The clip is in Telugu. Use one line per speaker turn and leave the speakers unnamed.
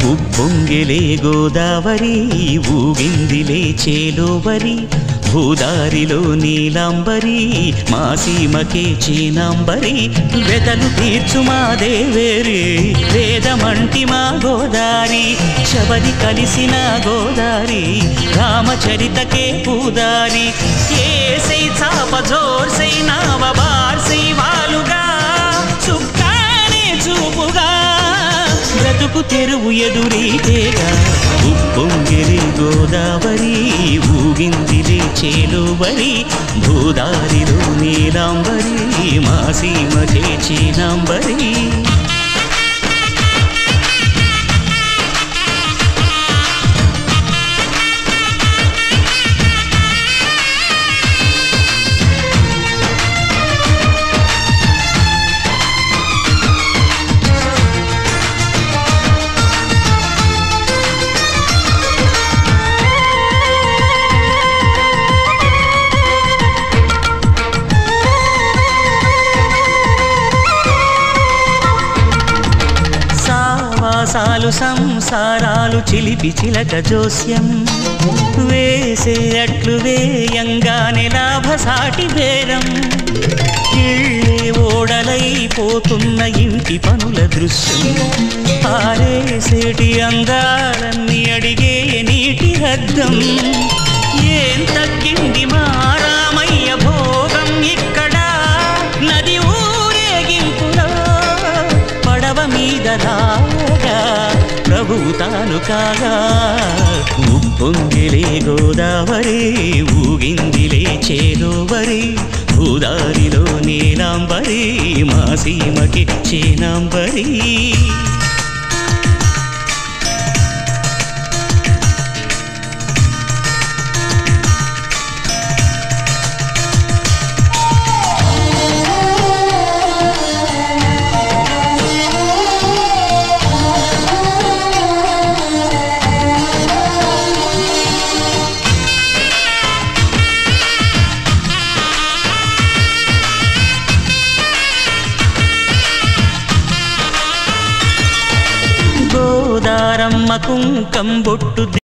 ఉప్పొంగిలే గోదావరి ఊగిందిలే చేలోవరి భూదారిలో నీలాంబరి మా సీమకే చీనాంబరి వెదలు తీర్చు మా దేవేరి వేదమంటి మా గోదారి శబరి కలిసిన గోదారి రామచరితకే పూదారి ఏసై చాప జోర్సై నావ బార్సై వాలుగా చుక్కానే చూపుగా బ్రతుకు తెరువు ఎదురీతేగా ఉప్పొంగిలే గోదావరి ఊగిందిలే చేలోవరి భూదారిలో నీలాంబరి మా సీమకే చీనాంబరి సాలు సంసారాలు చిలిపి చిలక జోస్యం వేసే అట్లు వేయంగానే లాభసాటి బేరం ఇళ్ళే ఓడలైపోతున్న ఇంటి పనుల దృశ్యం ఆరేసేటి అందాలన్నీ అడిగే నీటి రద్దం ఏం తగ్గింది మా రామయ్య భోగం ఇక్కడ నది ఊరేగింపులో పడవ మీద ప్రభు తాను కాగా ఉప్పొంగిలే గోదావరి ఊగిందిలే చేలోవరి భూదారిలో నీలాంబరి మా సీమకి చీనాంబరి గోదారమ్మ కుంకం బొట్టు